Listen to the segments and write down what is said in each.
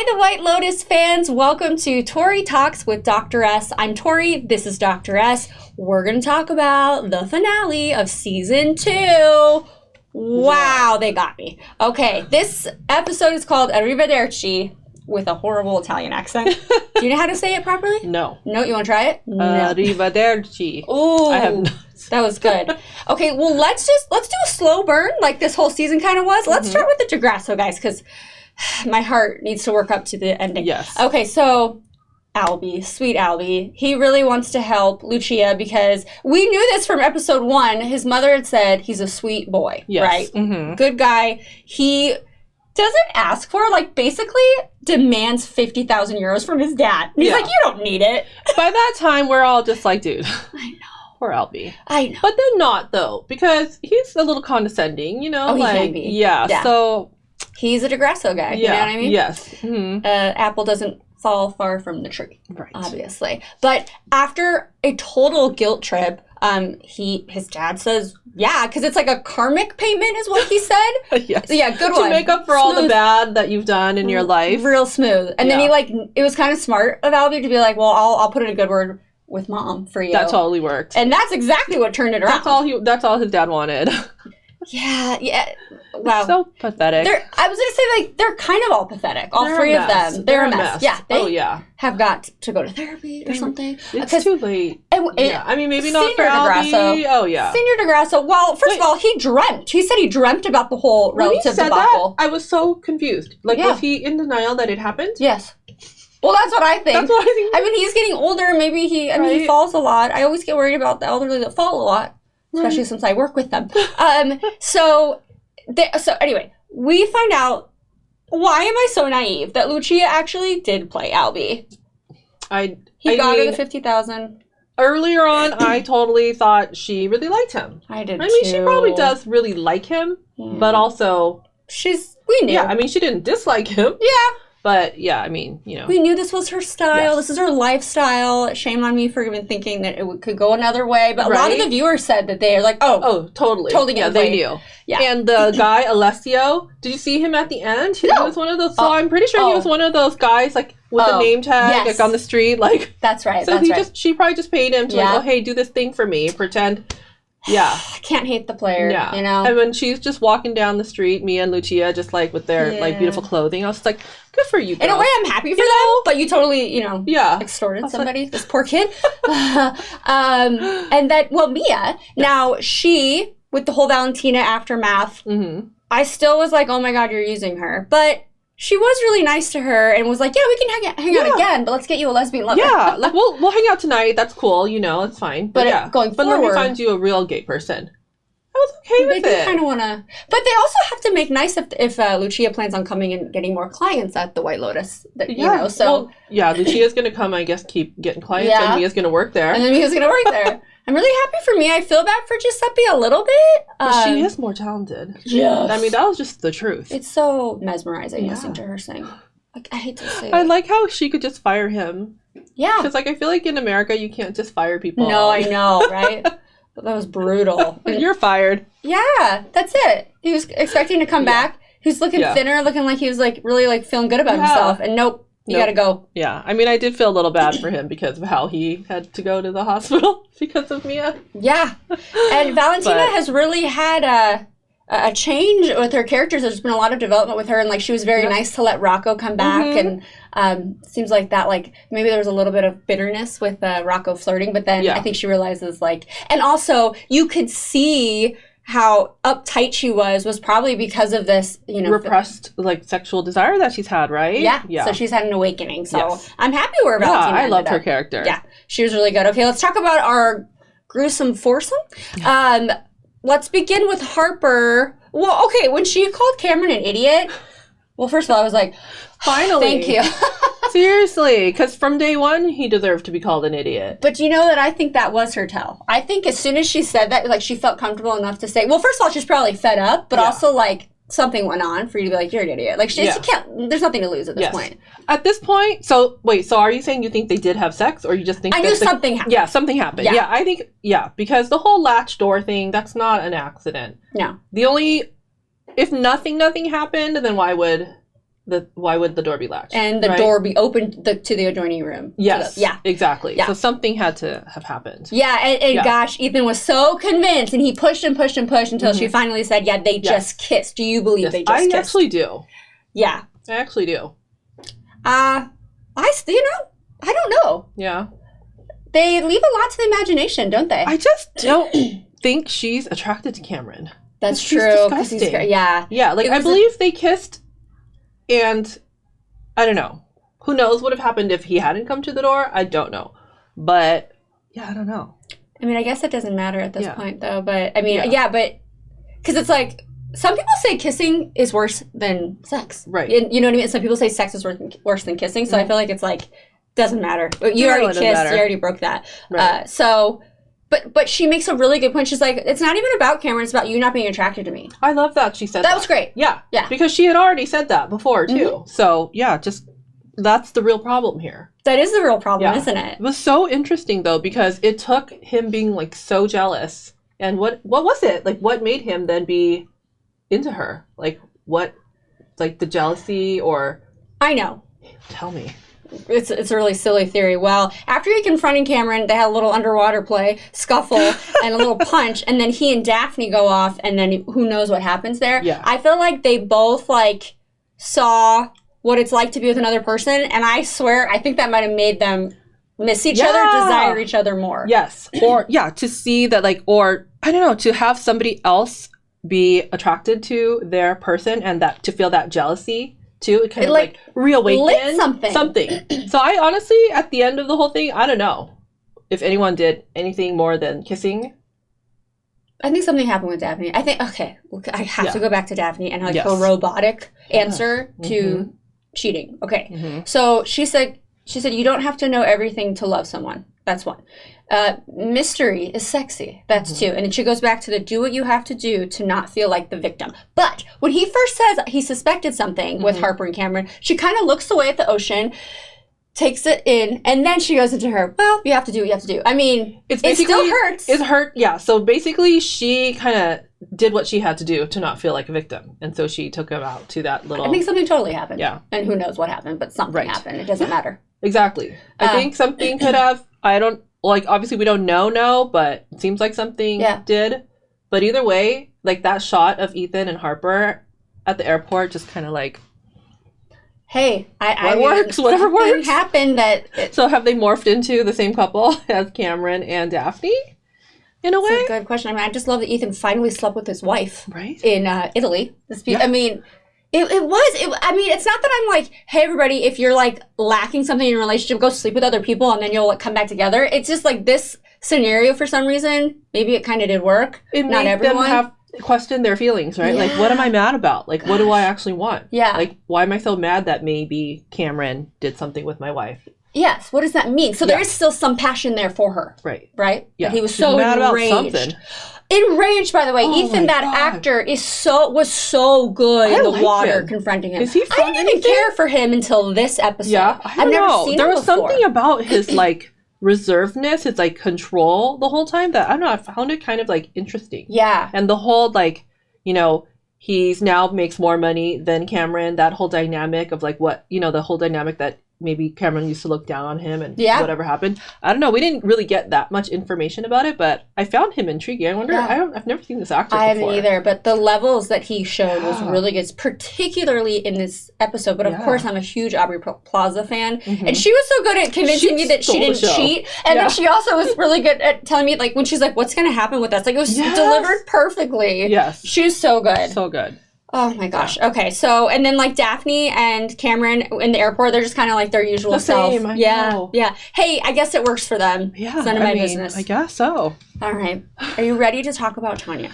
Hi, the White Lotus fans. Welcome to Tori Talks with Dr. S. I'm Tori. This is Dr. S. We're going to talk about the finale of season 2. Wow, they got me. Okay, this episode is called Arrivederci with a horrible Italian accent. Do you know how to say it properly? No. No, you want to try it? No. Arrivederci. Ooh, I have not. That was good. Okay, well, let's do a slow burn like this whole season kind of was. Let's start with the Grasso guys because my heart needs to work up to the ending. Yes. Okay, so Albie, sweet Albie, he really wants to help Lucia because we knew this from episode 1. His mother had said he's a sweet boy, right? Mm-hmm. Good guy. He doesn't ask for, like, basically demands 50,000 euros from his dad. And he's like, you don't need it. By that time, we're all just like, dude. I know. Poor Albie. I know. But then not, though, because he's a little condescending, you know? Oh, like, he can be. Yeah, so... He's a Grasso guy, you know what I mean? Yes. Mm-hmm. Apple doesn't fall far from the tree, right? Obviously. But after a total guilt trip, his dad says, yeah, because it's like a karmic payment is what he said. Yes. Yeah, good one. To make up for all the bad that you've done in your life. Real smooth. And then it was kind of smart of Albie to be like, well, I'll put in a good word with mom for you. That totally worked. And that's exactly what turned it around. That's all his dad wanted. Yeah. Wow. So pathetic. I was going to say, like, they're kind of all pathetic. All three of them. They're a mess. Yeah. They have got to go to therapy or something. It's too late. I mean, maybe not for Albie. Oh, yeah. Senior de Grasso. Well, first of all, he dreamt. He said he dreamt about the whole relative debacle. I was so confused. Like, was he in denial that it happened? Yes. Well, that's what I think. That's what I think. I mean, he's getting older. Maybe he falls a lot. I always get worried about the elderly that fall a lot. Especially since I work with them. So anyway, we find out, why am I so naive that Lucia actually did play Albie? He got her the 50,000. Earlier on, I totally thought she really liked him. I did too. I mean, she probably does really like him, but also... We knew. Yeah, I mean, she didn't dislike him. Yeah. But, yeah, I mean, you know. We knew this was her style. Yes. This is her lifestyle. Shame on me for even thinking that it could go another way. But a lot of the viewers said that they are like, totally. Totally. Yeah, they knew. Yeah. And the guy, Alessio, did you see him at the end? He was one of those, I'm pretty sure he was one of those guys, like, with a name tag, like, on the street. Like, that's right. So she probably just paid him to, like, hey, do this thing for me. Pretend. Yeah. Can't hate the player, you know? And when she's just walking down the street, Mia and Lucia, just like with their like beautiful clothing, I was just like, good for you, girl. In a way, I'm happy for them, but you totally, extorted somebody, this poor kid. And that, Mia, now she, with the whole Valentina aftermath, I still was like, oh my God, you're using her. But she was really nice to her and was like, yeah, we can hang out again, but let's get you a lesbian lover. Yeah, like, we'll hang out tonight. That's cool, it's fine. But going forward. But let me find you a real gay person. I was okay with it. They kind of want to... But they also have to make nice if Lucia plans on coming and getting more clients at the White Lotus. So... Well, Lucia's going to come, I guess, keep getting clients, and Mia's going to work there. And then Mia's going to work there. I'm really happy for Mia. I feel bad for Giuseppe a little bit. But she is more talented. Yes. I mean, that was just the truth. It's so mesmerizing listening to her sing. Like, I hate to say it. I like how she could just fire him. Yeah. Because, like, I feel like in America, you can't just fire people. No, I know, right? That was brutal. You're fired. Yeah, that's it. He was expecting to come back. He was looking thinner, looking like he was, like, really, like, feeling good about himself. And you gotta go. Yeah, I mean, I did feel a little bad for him because of how he had to go to the hospital because of Mia. Yeah. And Valentina has really had a change with her characters. There's been a lot of development with her, and, like, she was very nice to let Rocco come back, and seems like that, like, maybe there was a little bit of bitterness with Rocco flirting, but then I think she realizes, like, and also you could see how uptight she was probably because of this, repressed, like, sexual desire that she's had, right? Yeah. So she's had an awakening. So I'm happy where Valentina I loved her character. Yeah, she was really good. Okay, let's talk about our gruesome foursome. Let's begin with Harper. Well, okay, when she called Cameron an idiot, well, first of all, I was like, finally. Thank you. Seriously, because from day one, he deserved to be called an idiot. But you know that I think that was her tell. I think as soon as she said that, like, she felt comfortable enough to say, well, first of all, she's probably fed up, but also, like, something went on for you to be like, you're an idiot. Like, she can't, there's nothing to lose at this point. At this point, so are you saying you think they did have sex, or you just think I knew something happened. Yeah, something happened. Yeah, I think, because the whole latch door thing, that's not an accident. No. The only, if nothing happened, then why would why would the door be latched? And the door be open to the adjoining room. Yes. Yeah. Exactly. Yeah. So something had to have happened. Yeah, and gosh, Ethan was so convinced, and he pushed and pushed and pushed until she finally said, yeah, they just kissed. Do you believe they just kissed? I actually do. Yeah. I actually do. I don't know. Yeah. They leave a lot to the imagination, don't they? I just don't think she's attracted to Cameron. That's He's true. disgusting. Yeah. Yeah, like, I believe they kissed, and I don't know. Who knows what would have happened if he hadn't come to the door? I don't know. But, yeah, I don't know. I mean, I guess it doesn't matter at this point, though. But, I mean, but... Because it's like... Some people say kissing is worse than sex. Right. And, you know what I mean? Some people say sex is worse than kissing. So I feel like it's like... Doesn't matter. You already kissed. You already broke that. Right. But she makes a really good point. She's like, it's not even about Cameron. It's about you not being attracted to me. I love that she said that. That was great. Yeah. Yeah. Because she had already said that before, too. So, yeah, just that's the real problem here. That is the real problem, isn't it? It was so interesting, though, because it took him being, like, so jealous. And what was it? Like, what made him then be into her? Like, what? Like, the jealousy or... I know. Tell me. It's a really silly theory. Well, after he confronted Cameron, they had a little underwater play, scuffle, and a little punch, and then he and Daphne go off, and then who knows what happens there. Yeah. I feel like they both, like, saw what it's like to be with another person, and I swear, I think that might have made them miss each other, desire each other more. Yes. Or, to see that, like, or, I don't know, to have somebody else be attracted to their person and that to feel that jealousy. Too, it kind of like reawaken something. So I honestly, at the end of the whole thing, I don't know if anyone did anything more than kissing. I think something happened with Daphne. I think, okay, I have to go back to Daphne and like her robotic answer to cheating. Okay, so she said, you don't have to know everything to love someone. That's one. Mystery is sexy. That's two. And then she goes back to the do what you have to do to not feel like the victim. But when he first says he suspected something with Harper and Cameron, she kind of looks away at the ocean, takes it in, and then she goes into her, well, you have to do what you have to do. I mean, it still hurts. It hurt, yeah. So basically she kind of did what she had to do to not feel like a victim. And so she took him out to that little... I think something totally happened. Yeah. And who knows what happened, but something happened. It doesn't matter. Exactly. I think something could have... I don't... Like, obviously, we don't know, but it seems like something did. But either way, like, that shot of Ethan and Harper at the airport just kind of like... Hey, whatever works. It happened that... So have they morphed into the same couple as Cameron and Daphne? In a way? That's a good question. I mean, I just love that Ethan finally slept with his wife. Right. In Italy. I mean... I mean, it's not that I'm like, hey, everybody, if you're like lacking something in your relationship, go sleep with other people and then you'll like, come back together. It's just like this scenario for some reason. Maybe it kind of did work. It not made everyone. Them have questioned their feelings, right? Yeah. Like, what am I mad about? Like, what do I actually want? Yeah. Like, why am I so mad that maybe Cameron did something with my wife? Yes. What does that mean? So there is still some passion there for her. Right. Right? Yeah. But he was so mad enraged. About something. Enraged, by the way. Ethan, that actor, was so good in the water confronting him. Is he I didn't even care for him until this episode. Yeah, I've never seen him before. There was something about his like reservedness, his like control the whole time that I don't know. I found it kind of like interesting. Yeah, and the whole like he's now makes more money than Cameron. That whole dynamic of like the whole dynamic that maybe Cameron used to look down on him and whatever happened. I don't know. We didn't really get that much information about it, but I found him intriguing. I wonder, I've never seen this actor before. I haven't either, but the levels that he showed was really good, particularly in this episode. But of course, I'm a huge Aubrey Plaza fan. And she was so good at convincing me that she didn't cheat. And then she also was really good at telling me, like, when she's like, what's going to happen with us? Like, it was delivered perfectly. Yes. She was so good. So good. Oh my gosh. Yeah. Okay. So, and then like Daphne and Cameron in the airport, they're just kind of like their usual self. I know. Yeah. Hey, I guess it works for them. Yeah. It's none of my business. I guess so. All right. Are you ready to talk about Tanya?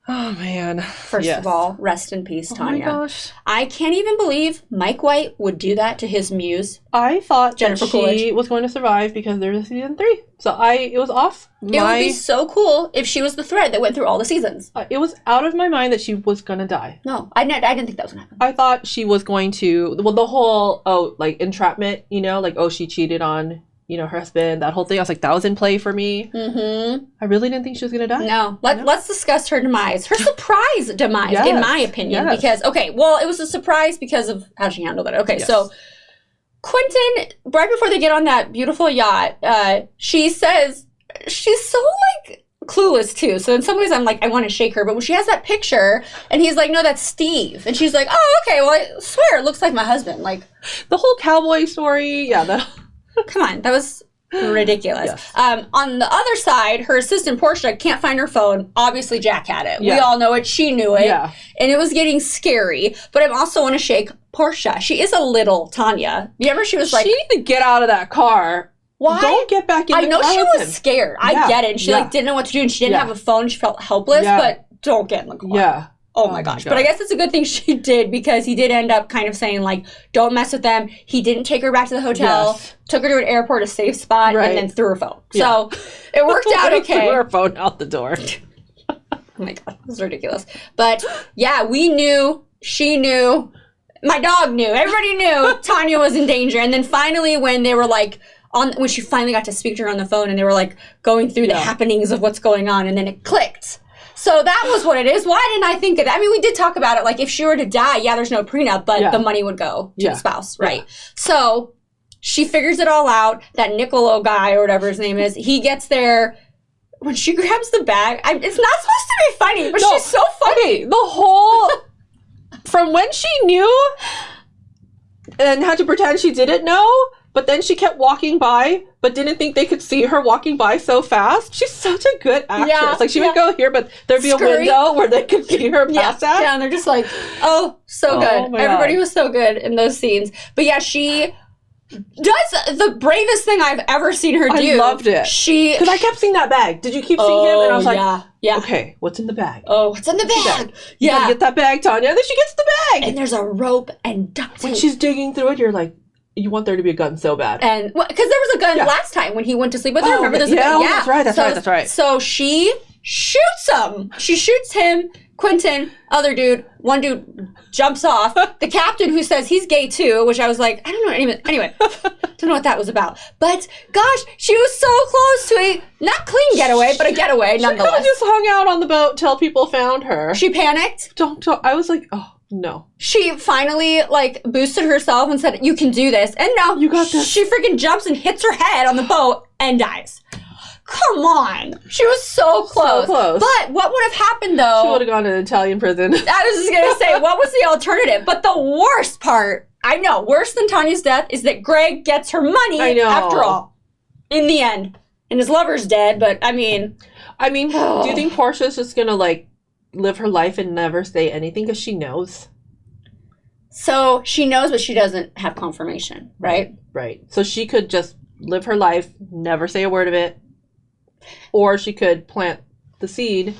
Oh man. First of all, rest in peace, Tanya. Oh my gosh. I can't even believe Mike White would do that to his muse. I thought Jennifer she was going to survive because there's a season 3. So it was off. It would be so cool if she was the thread that went through all the seasons. It was out of my mind that she was going to die. No, I didn't think that was going to happen. I thought she was going to, the whole, like entrapment, like, she cheated on you know, her husband, that whole thing. I was like, that was in play for me. Mm-hmm. I really didn't think she was going to die. No. Let's discuss her demise. Her surprise demise, yes. in my opinion. Yes. Because, okay, well, it was a surprise because of how she handled it. Okay, yes. So Quentin, right before they get on that beautiful yacht, she says, she's so, like, clueless too. So in some ways I'm like, I want to shake her, but when she has that picture and he's like, no, that's Steve, and she's like, oh, okay, well, I swear it looks like my husband. Like the whole cowboy story. Yeah, that come on, that was ridiculous. Yes. On the other side, her assistant Portia can't find her phone. Obviously Jack had it. Yeah. We all know it. She knew it. Yeah. And it was getting scary. But I also want to shake Portia. She is a little Tanya. You remember she was like, she need to get out of that car. Why? Don't get back in the car. I know she was scared. I get it. And she like didn't know what to do, and she didn't have a phone. She felt helpless, but don't get in the car. Yeah. Oh my gosh. But I guess it's a good thing she did, because he did end up kind of saying like, don't mess with them. He didn't take her back to the hotel, took her to an airport, a safe spot, and then threw her phone. Yeah. So it worked out okay. Threw her phone out the door. Oh my God. This is ridiculous. But yeah, we knew, she knew, my dog knew, everybody knew Tanya was in danger. And then finally when they were like, when she finally got to speak to her on the phone and they were like going through the happenings of what's going on, and then it clicked. So that was what it is. Why didn't I think of that? I mean, we did talk about it. Like if she were to die, there's no prenup, but the money would go to the spouse, right? Yeah. So she figures it all out. That Niccolo guy or whatever his name is, he gets there. When she grabs the bag, it's not supposed to be funny, but she's so funny. Okay, the whole, from when she knew and had to pretend she didn't know, but then she kept walking by, but didn't think they could see her walking by so fast. She's such a good actress. Yeah, like, she would go here, but there'd be a window where they could see her pass at. Yeah, and they're just like, oh, so good. Everybody was so good in those scenes. But yeah, she does the bravest thing I've ever seen her do. I loved it. Because I kept seeing that bag. Did you keep seeing him? And I was like, okay, what's in the bag? Oh, what's in the bag? You gotta get that bag, Tanya. And then she gets the bag. And there's a rope and duct tape. When she's digging through it, you're like, you want there to be a gun so bad. And because there was a gun last time when he went to sleep with her. Remember, there's a gun. Yeah, that's right. So she shoots him. She shoots him, Quentin, other dude. One dude jumps off. The captain, who says he's gay too, which I was like, I don't know. Anyway, don't know what that was about. But gosh, she was so close to a not clean getaway, but a getaway nonetheless. She just hung out on the boat till people found her. She panicked. I was like, oh. No. She finally, like, boosted herself and said, you can do this. And no, you got this. She freaking jumps and hits her head on the boat and dies. Come on. She was so close. So close. But what would have happened, though? She would have gone to an Italian prison. I was just going to say, what was the alternative? But the worst part, I know, worse than Tanya's death, is that Greg gets her money after all. In the end. And his lover's dead, but I mean, do you think Portia's just going to, like, live her life and never say anything because she knows? So she knows, but she doesn't have confirmation, right? Right. So she could just live her life, never say a word of it, or she could plant the seed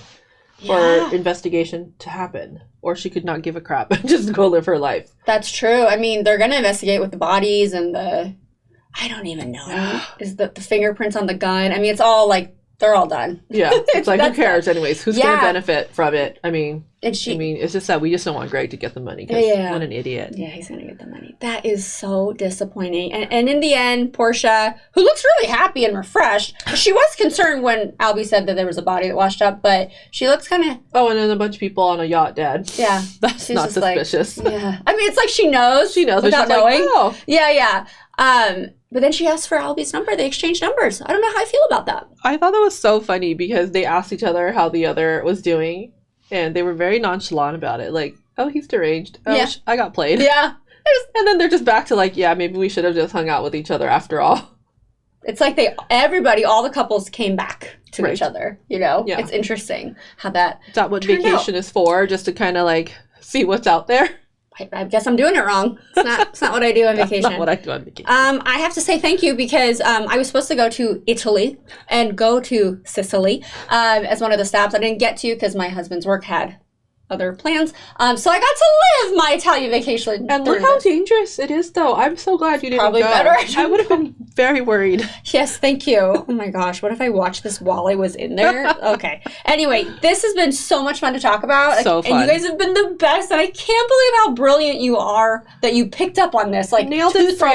for investigation to happen, or she could not give a crap and just go live her life. That's true. I mean, they're going to investigate with the bodies and I don't even know. Is the fingerprints on the gun? I mean, it's all like, they're all done. Yeah. It's like, who cares anyways? Who's going to benefit from it? I mean, it's just that we just don't want Greg to get the money because what an idiot. Yeah, he's going to get the money. That is so disappointing. And in the end, Portia, who looks really happy and refreshed, she was concerned when Albie said that there was a body that washed up, but she looks kind of... Oh, and then a bunch of people on a yacht dead. Yeah. That's not suspicious. Like, yeah. I mean, it's like she knows. She knows without knowing. Like, oh. Yeah. But then she asked for Albie's number. They exchanged numbers. I don't know how I feel about that. I thought that was so funny because they asked each other how the other was doing, and they were very nonchalant about it. Like, oh, he's deranged. Oh, I got played. Yeah. And then they're just back to like, yeah, maybe we should have just hung out with each other after all. It's like all the couples came back to each other, you know? Yeah. It's interesting how that Is that what vacation is for? Just to kind of like see what's out there? I guess I'm doing it wrong. It's not what I do on vacation. That's not what I do on vacation. I have to say thank you because I was supposed to go to Italy and go to Sicily as one of the stops. I didn't get to because my husband's work had other plans. So I got to live my Italian vacation. And look how dangerous it is, though. I'm so glad you didn't Probably go. Better. I would have been very worried. Yes, thank you. Oh my gosh, what if I watched this while I was in there? Okay. Anyway, this has been so much fun to talk about. So fun. And you guys have been the best. And I can't believe how brilliant you are that you picked up on this. Like, nailed it from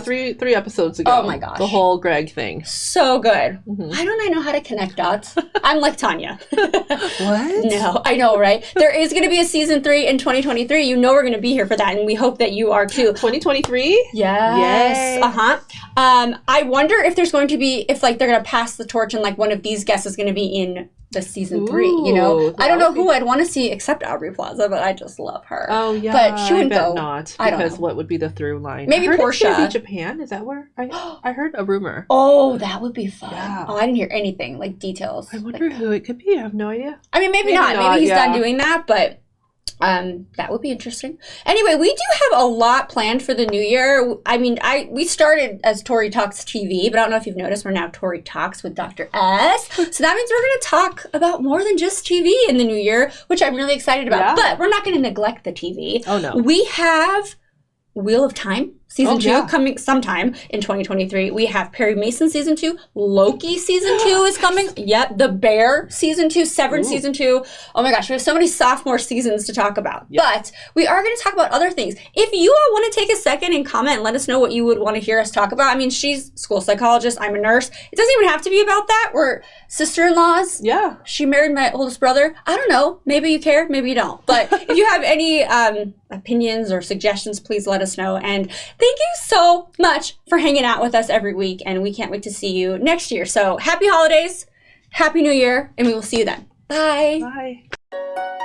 three episodes ago. Oh my gosh. The whole Greg thing. So good. Why don't I know how to connect dots? I'm like Tanya. What? No, I know, right? There is going to be a season 3 in 2023. You know we're going to be here for that, and we hope that you are too. 2023? Yes. Uh-huh. I wonder if there's going to be, if like they're going to pass the torch and like one of these guests is going to be in the season 3, you know? I don't know who I'd want to see except Aubrey Plaza, but I just love her. Oh, yeah. But she wouldn't go. Not. I don't know. Because what would be the through line? Maybe Portia. Maybe Japan? Is that where? I heard a rumor. Oh, that would be fun. Yeah. Oh, I didn't hear anything, like details. I wonder who it could be. I have no idea. I mean, maybe not. Maybe he's done doing that, but that would be interesting. Anyway, we do have a lot planned for the new year. I mean, we started as Tori Talks TV, but I don't know if you've noticed, we're now Tori Talks with Dr. S. So that means we're going to talk about more than just TV in the new year, which I'm really excited about. Yeah. But we're not going to neglect the TV. Oh, no. We have Wheel of Time Season 2 coming sometime in 2023. We have Perry Mason Season 2. Loki Season 2 is coming. Yep. The Bear Season 2. Severance Season 2. Oh my gosh, we have so many sophomore seasons to talk about. Yep. But we are going to talk about other things. If you all want to take a second and comment and let us know what you would want to hear us talk about. I mean, she's a school psychologist. I'm a nurse. It doesn't even have to be about that. We're sister-in-laws. Yeah. She married my oldest brother. I don't know. Maybe you care. Maybe you don't. But if you have any opinions or suggestions, please let us know. And thank you so much for hanging out with us every week, and we can't wait to see you next year. So happy holidays, happy new year, and we will see you then. Bye. Bye.